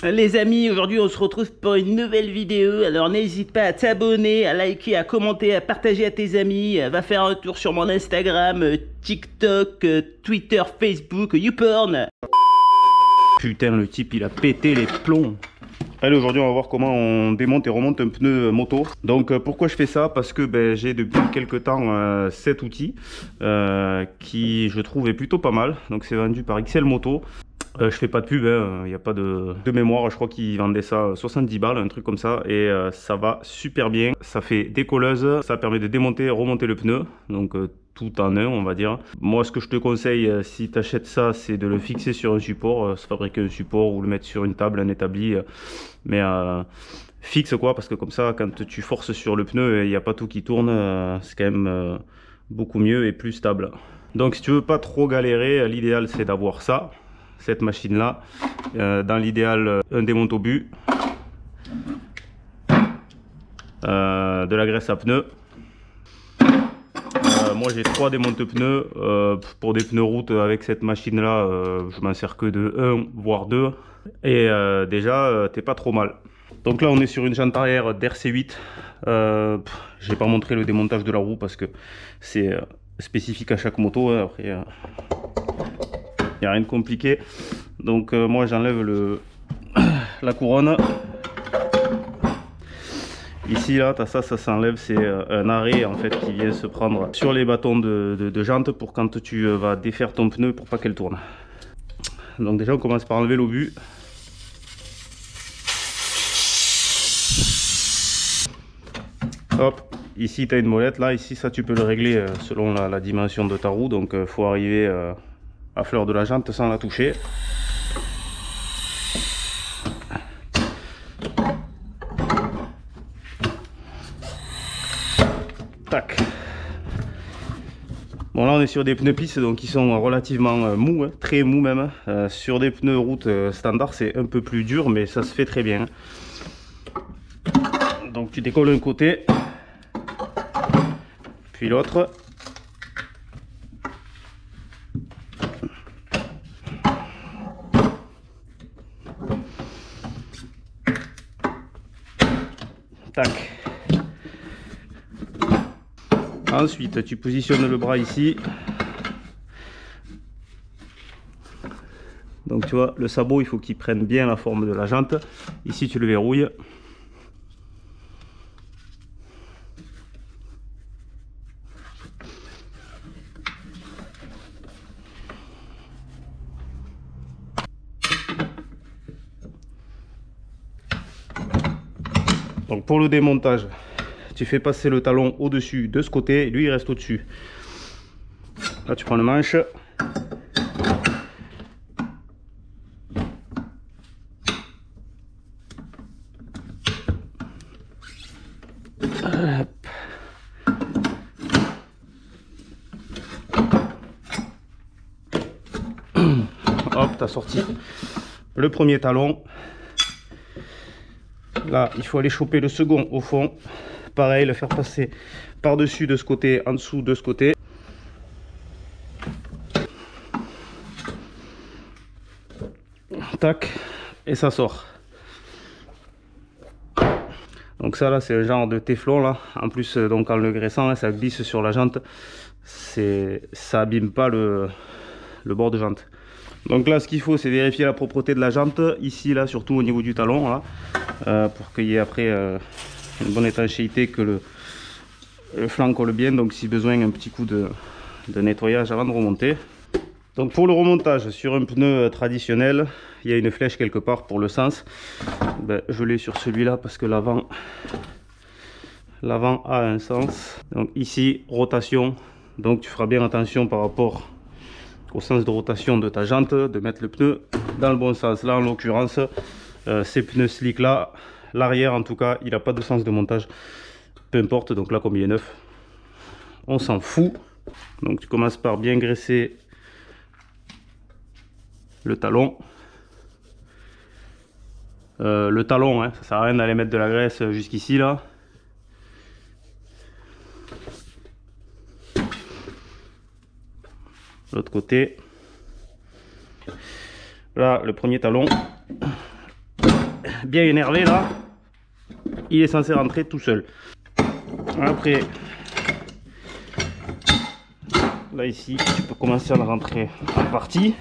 Les amis, aujourd'hui on se retrouve pour une nouvelle vidéo, alors n'hésite pas à t'abonner, à liker, à commenter, à partager à tes amis, va faire un tour sur mon Instagram, TikTok, Twitter, Facebook, YouPorn. Putain, le type il a pété les plombs. Allez, aujourd'hui on va voir comment on démonte et remonte un pneu moto. Donc pourquoi je fais ça? Parce que j'ai depuis quelques temps cet outil qui je trouve est plutôt pas mal. Donc c'est vendu par XL Moto. Je fais pas de pub, il n'y a pas de mémoire, je crois qu'ils vendaient ça 70 balles, un truc comme ça, et ça va super bien. Ça fait décolleuse, ça permet de démonter et remonter le pneu, donc tout en un on va dire. Moi ce que je te conseille si tu achètes ça, c'est de le fixer sur un support, se fabriquer un support ou le mettre sur une table, un établi, mais fixe quoi, parce que comme ça quand tu forces sur le pneu, il n'y a pas tout qui tourne, c'est quand même beaucoup mieux et plus stable. Donc si tu veux pas trop galérer, l'idéal c'est d'avoir ça. Cette machine là, dans l'idéal un démonte au but, de la graisse à pneus. Moi j'ai 3 démonte pneus. Pour des pneus route avec cette machine là, je m'en sers que de 1 voire 2 et déjà t'es pas trop mal. Donc là on est sur une jante arrière d'RC8. J'ai pas montré le démontage de la roue parce que c'est spécifique à chaque moto, hein. Après il n'y a rien de compliqué. Donc moi j'enlève la couronne. Ici là, ça s'enlève, c'est un arrêt en fait qui vient se prendre sur les bâtons de jante pour quand tu vas défaire ton pneu pour pas qu'elle tourne. Donc déjà on commence par enlever l'obus. Hop, ici tu as une molette, là ici ça tu peux le régler selon la dimension de ta roue, donc faut arriver à fleur de la jante sans la toucher. Tac. Bon là on est sur des pneus piste donc ils sont relativement mous, hein, très mous même. Sur des pneus route standard c'est un peu plus dur mais ça se fait très bien. Donc tu décolles un côté, puis l'autre. Tac. Ensuite, tu positionnes le bras ici. Donc tu vois, le sabot, il faut qu'il prenne bien la forme de la jante. Ici, tu le verrouilles. Donc pour le démontage, tu fais passer le talon au-dessus de ce côté, et lui il reste au-dessus. Là tu prends le manche. Hop, tu as sorti le premier talon. Là, il faut aller choper le second au fond. Pareil, le faire passer par-dessus de ce côté, en dessous de ce côté. Tac, et ça sort. Donc ça là, c'est un genre de téflon là. En plus, donc en le graissant, là, ça glisse sur la jante. Ça abîme pas le bord de jante. Donc là, ce qu'il faut, c'est vérifier la propreté de la jante. Ici, là, surtout au niveau du talon, là, pour qu'il y ait après une bonne étanchéité, que le flanc colle bien. Donc si besoin, un petit coup de nettoyage avant de remonter. Donc pour le remontage sur un pneu traditionnel, il y a une flèche quelque part pour le sens. Je l'ai sur celui-là parce que l'avant a un sens. Donc ici, rotation. Donc tu feras bien attention par rapport au sens de rotation de ta jante, de mettre le pneu dans le bon sens. Là en l'occurrence, ces pneus slick là, l'arrière en tout cas, il n'a pas de sens de montage. Peu importe, donc là comme il est neuf, on s'en fout. Donc tu commences par bien graisser le talon. Le talon, hein, ça sert à rien d'aller mettre de la graisse jusqu'ici là. L'autre côté. Là, le premier talon. bien énervé là, il est censé rentrer tout seul. Après, là ici, tu peux commencer à le rentrer en partie.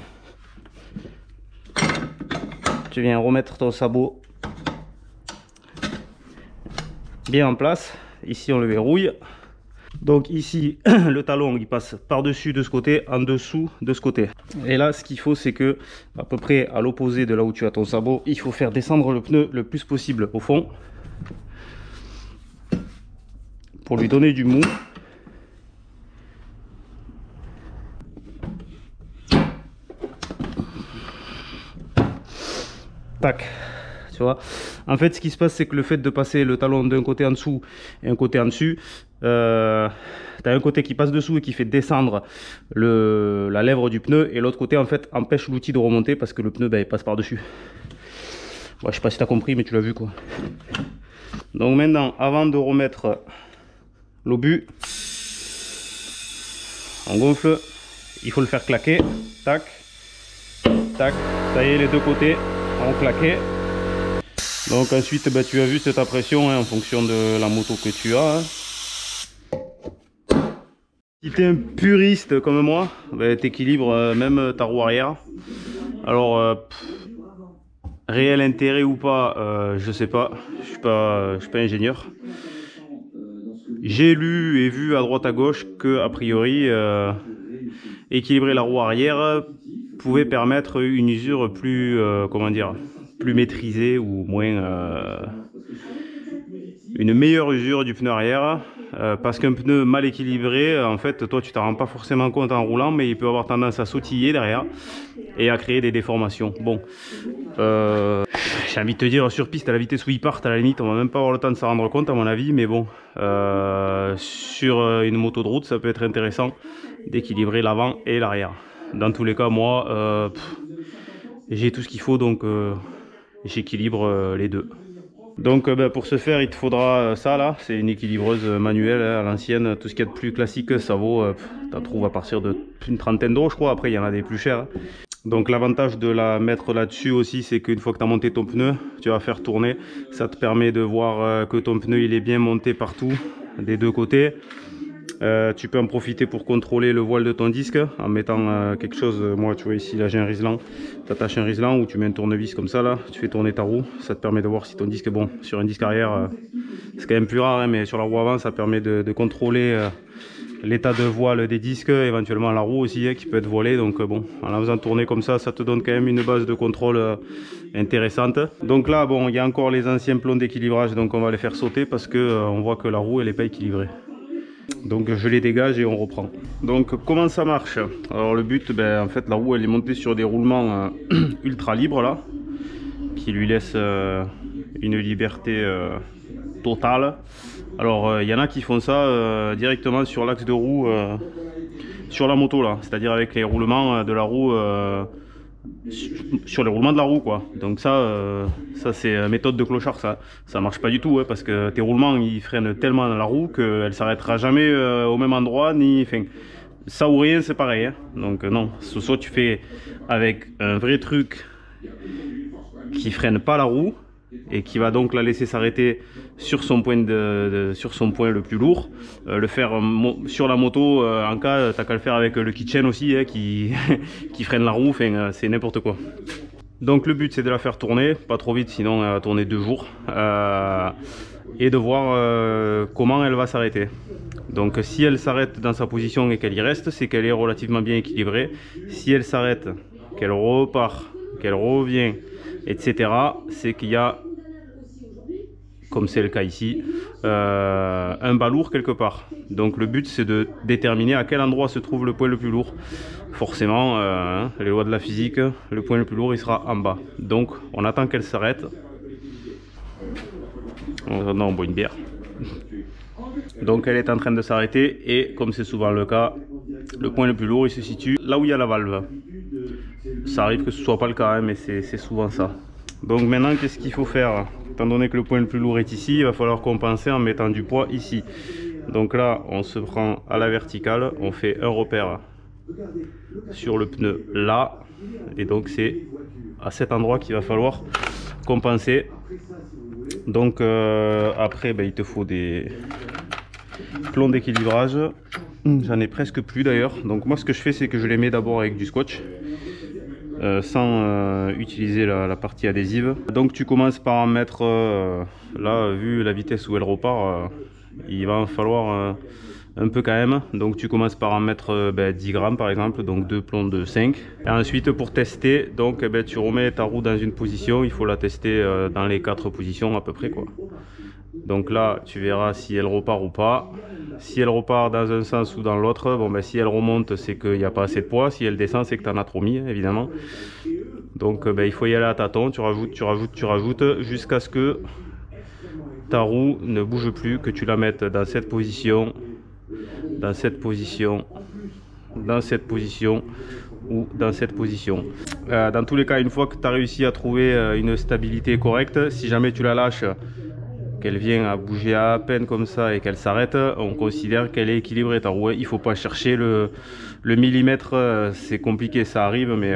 Tu viens remettre ton sabot bien en place. Ici on le verrouille. Donc ici le talon il passe par dessus de ce côté, en dessous de ce côté. Et là ce qu'il faut c'est que à peu près à l'opposé de là où tu as ton sabot, il faut faire descendre le pneu le plus possible au fond pour lui donner du mou. Tac. Tu vois, en fait ce qui se passe c'est que le fait de passer le talon d'un côté en dessous et un côté en dessus, tu as un côté qui passe dessous et qui fait descendre la lèvre du pneu, et l'autre côté en fait empêche l'outil de remonter parce que le pneu il passe par dessus. Bon, je sais pas si tu as compris mais tu l'as vu quoi. Donc maintenant avant de remettre l'obus, on gonfle, il faut le faire claquer, tac, tac, ça y est les deux côtés ont claqué. Donc ensuite tu as vu c'est ta pression en fonction de la moto que tu as. Si tu es un puriste comme moi, tu équilibres même ta roue arrière. Alors réel intérêt ou pas, je sais pas, je suis pas ingénieur. J'ai lu et vu à droite à gauche que a priori équilibrer la roue arrière pouvait permettre une usure plus comment dire, plus maîtrisée ou moins une meilleure usure du pneu arrière, parce qu'un pneu mal équilibré en fait toi tu t'en rends pas forcément compte en roulant mais il peut avoir tendance à sautiller derrière et à créer des déformations. Bon j'ai envie de te dire sur piste à la vitesse où il part à la limite on va même pas avoir le temps de s'en rendre compte à mon avis, mais bon sur une moto de route ça peut être intéressant d'équilibrer l'avant et l'arrière. Dans tous les cas moi j'ai tout ce qu'il faut donc j'équilibre les deux. Donc pour ce faire il te faudra ça là, c'est une équilibreuse manuelle à l'ancienne, tout ce qu'il y a de plus classique ça vaut, tu trouves à partir de une trentaine d'euros je crois, après il y en a des plus chers. Donc l'avantage de la mettre là-dessus aussi c'est qu'une fois que tu as monté ton pneu, tu vas faire tourner, ça te permet de voir que ton pneu il est bien monté partout des deux côtés. Tu peux en profiter pour contrôler le voile de ton disque en mettant quelque chose. Moi tu vois ici là j'ai un riselant, tu attaches un riselant ou tu mets un tournevis comme ça là, tu fais tourner ta roue, ça te permet de voir si ton disque, bon sur un disque arrière c'est quand même plus rare mais sur la roue avant ça permet de contrôler l'état de voile des disques, éventuellement la roue aussi qui peut être voilée. Donc bon, en la faisant tourner comme ça te donne quand même une base de contrôle intéressante. Donc là bon il y a encore les anciens plombs d'équilibrage, donc on va les faire sauter parce que on voit que la roue elle n'est pas équilibrée. Donc je les dégage et on reprend. Donc comment ça marche? Alors le but, en fait la roue elle est montée sur des roulements ultra libres là, qui lui laissent une liberté totale. Alors il y en a qui font ça directement sur l'axe de roue sur la moto là, c'est-à-dire avec les roulements de la roue sur les roulements de la roue quoi. Donc ça c'est méthode de clochard, ça marche pas du tout parce que tes roulements ils freinent tellement dans la roue qu'elle s'arrêtera jamais au même endroit, ni enfin ça ou rien c'est pareil donc non, soit tu fais avec un vrai truc qui freine pas la roue et qui va donc la laisser s'arrêter sur son point sur son point le plus lourd, le faire sur la moto en cas t'as qu'à le faire avec le kitchen aussi qui qui freine la roue, enfin c'est n'importe quoi. Donc le but c'est de la faire tourner pas trop vite sinon elle va tourner 2 jours et de voir comment elle va s'arrêter. Donc si elle s'arrête dans sa position et qu'elle y reste, c'est qu'elle est relativement bien équilibrée. Si elle s'arrête, qu'elle repart, qu'elle revient, etc., c'est qu'il y a, comme c'est le cas ici, un bas lourd quelque part. Donc le but c'est de déterminer à quel endroit se trouve le point le plus lourd. Forcément, les lois de la physique, le point le plus lourd il sera en bas. Donc on attend qu'elle s'arrête. Non, on boit une bière. Donc elle est en train de s'arrêter et comme c'est souvent le cas, le point le plus lourd il se situe là où il y a la valve. Ça arrive que ce soit pas le cas mais c'est souvent ça. Donc maintenant qu'est-ce qu'il faut faire? Étant donné que le point le plus lourd est ici, il va falloir compenser en mettant du poids ici. Donc là on se prend à la verticale, on fait un repère sur le pneu là et donc c'est à cet endroit qu'il va falloir compenser. Donc après il te faut des plombs d'équilibrage. J'en ai presque plus d'ailleurs. Donc moi ce que je fais, c'est que je les mets d'abord avec du scotch. Sans utiliser la partie adhésive. Donc tu commences par en mettre, là vu la vitesse où elle repart, il va en falloir un peu quand même. Donc tu commences par en mettre 10 grammes par exemple, donc 2 plombs de 5. Et ensuite pour tester, donc tu remets ta roue dans une position, il faut la tester dans les 4 positions à peu près quoi. Donc là tu verras si elle repart ou pas. Si elle repart dans un sens ou dans l'autre, bon si elle remonte, c'est qu'il n'y a pas assez de poids. Si elle descend, c'est que tu en as trop mis, évidemment. Donc il faut y aller à tâtons, tu rajoutes jusqu'à ce que ta roue ne bouge plus, que tu la mettes dans cette position, dans cette position, dans cette position ou dans cette position. Dans tous les cas, une fois que tu as réussi à trouver une stabilité correcte, si jamais tu la lâches, qu'elle vient à bouger à peine comme ça et qu'elle s'arrête, on considère qu'elle est équilibrée ta roue. Il faut pas chercher le millimètre, c'est compliqué, ça arrive, mais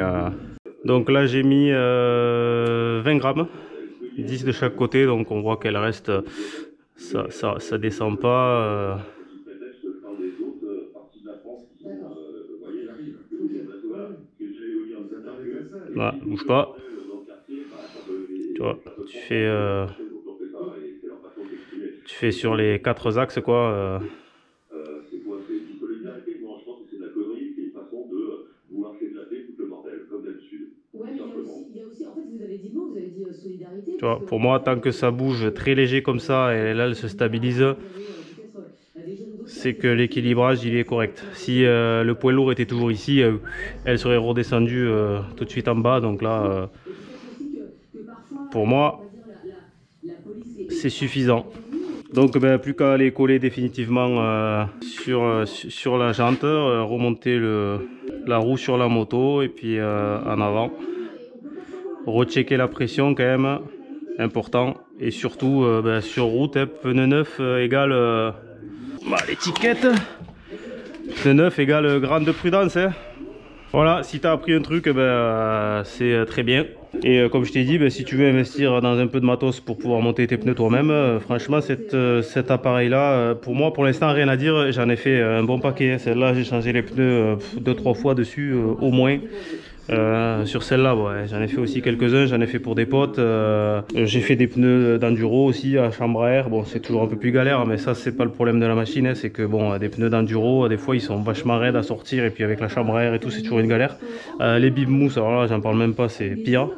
donc là j'ai mis 20 grammes, 10 de chaque côté, donc on voit qu'elle reste, ça descend pas. Voilà, bouge pas. Tu vois, tu fais sur les 4 axes quoi. Tu vois, pour moi, tant que ça bouge très léger comme ça et là elle se stabilise, c'est que l'équilibrage il est correct. Si le poids lourd était toujours ici, elle serait redescendue tout de suite en bas. Donc là, pour moi, c'est suffisant. Donc plus qu'à les coller définitivement sur la jante, remonter la roue sur la moto et puis en avant. Rechecker la pression quand même, important. Et surtout sur route, pneu neuf égale l'étiquette. Pneu neuf égale grande prudence. Voilà, si tu as appris un truc, c'est très bien. Et comme je t'ai dit, si tu veux investir dans un peu de matos pour pouvoir monter tes pneus toi-même, franchement cet appareil là, pour moi pour l'instant rien à dire, j'en ai fait un bon paquet. Celle-là j'ai changé les pneus 2-3 fois dessus au moins. Sur celle-là, ouais, j'en ai fait aussi quelques-uns, j'en ai fait pour des potes. J'ai fait des pneus d'enduro aussi à chambre à air. Bon, c'est toujours un peu plus galère, mais ça c'est pas le problème de la machine, hein, c'est que bon, des pneus d'enduro, des fois ils sont vachement raides à sortir et puis avec la chambre à air et tout, c'est toujours une galère. Les bib mousse, alors là j'en parle même pas, c'est pire.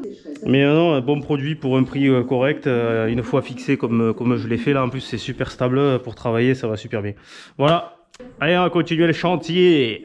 Mais non, un bon produit pour un prix correct, une fois fixé comme je l'ai fait là, en plus c'est super stable pour travailler, ça va super bien. Voilà, allez on va continuer le chantier.